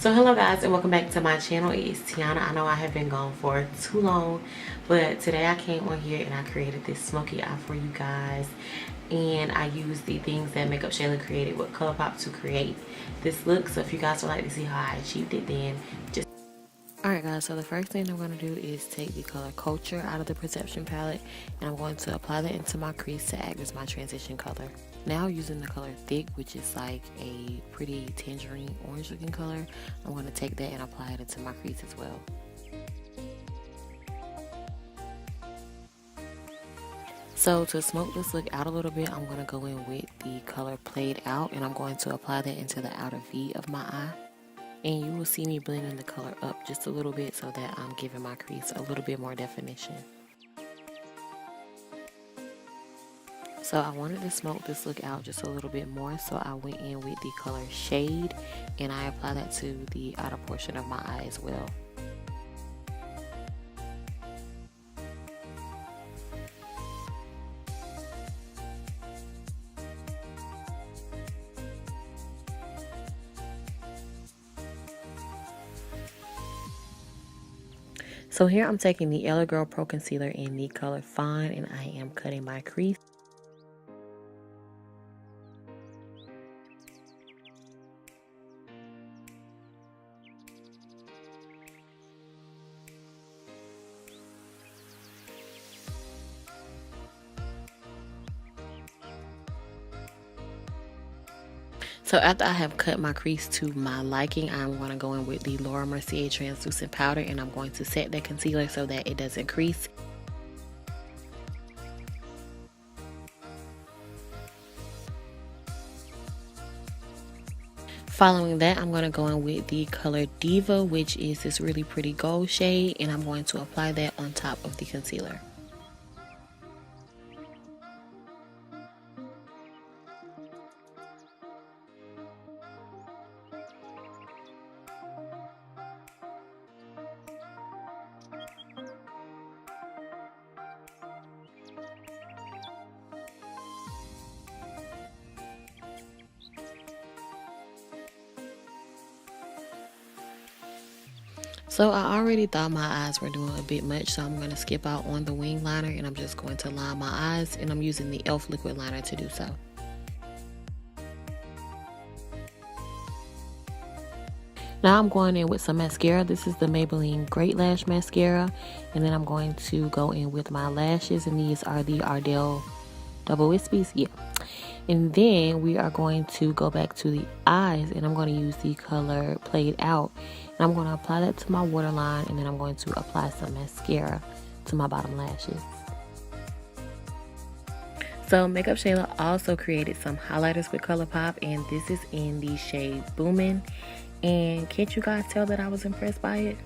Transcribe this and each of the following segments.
So hello guys, and welcome back to my channel. It's Tiona. I know I have been gone for too long, but today I came on here and I created this smoky eye for you guys, and I used the things that Makeupshayla created with ColourPop to create this look. So if you guys would like to see how I achieved it, then just alright guys, so the first thing I'm going to do is take the color Culture out of the Perception palette, and I'm going to apply that into my crease to act as my transition color. Now using the color Thic, which is like a pretty tangerine orange looking color, I'm going to take that and apply it into my crease as well. So to smoke this look out a little bit, I'm going to go in with the color Played Out, and I'm going to apply that into the outer V of my eye. And you will see me blending the color up just a little bit so that I'm giving my crease a little bit more definition. So I wanted to smoke this look out just a little bit more, so I went in with the color Shade and I applied that to the outer portion of my eye as well. So here I'm taking the E.L.F Pro Concealer in the color Fawn, and I am cutting my crease. So after I have cut my crease to my liking, I'm going to go in with the Mercier translucent powder, and I'm going to set that concealer so that it doesn't crease. Following that, I'm going to go in with the color Diva, which is this really pretty gold shade, and I'm going to apply that on top of the concealer. So I already thought my eyes were doing a bit much, so I'm going to skip out on the wing liner and I'm just going to line my eyes, and I'm using the E.L.F liquid liner to do so. Now I'm going in with some mascara. This is the Maybelline Great Lash Mascara, and then I'm going to go in with my lashes, and these are the Ardell Double Wispies. Yeah. And then we are going to go back to the eyes, and I'm going to use the color Played Out. And I'm going to apply that to my waterline, and then I'm going to apply some mascara to my bottom lashes. So Makeupshayla also created some highlighters with ColourPop, and this is in the shade Boomin. And can't you guys tell that I was impressed by it?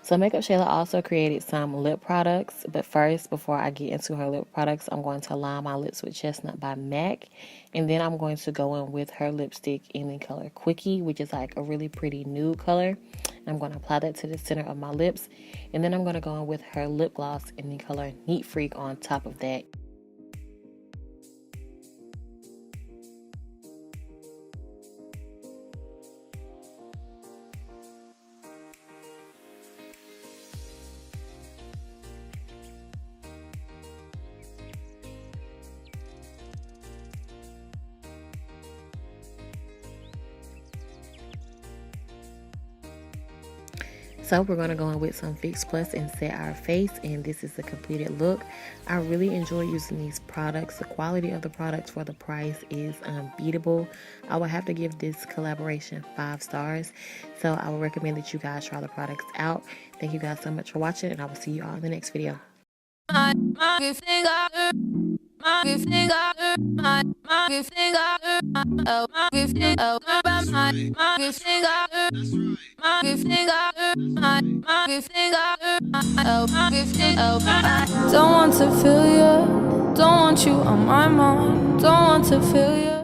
So Makeupshayla also created some lip products, but first, before I get into her lip products, I'm going to line my lips with Chestnut by MAC, and then I'm going to go in with her lipstick in the color Quickie, which is like a really pretty nude color. I'm going to apply that to the center of my lips, and then I'm going to go in with her lip gloss in the color Neat Freak on top of that. So we're going to go in with some Fix Plus and set our face, and this is the completed look. I really enjoy using these products. The quality of the products for the price is unbeatable. I would have to give this collaboration 5 stars. So I would recommend that you guys try the products out. Thank you guys so much for watching, and I will see you all in the next video. Don't want to feel you, don't want you on my mind, don't want to feel you.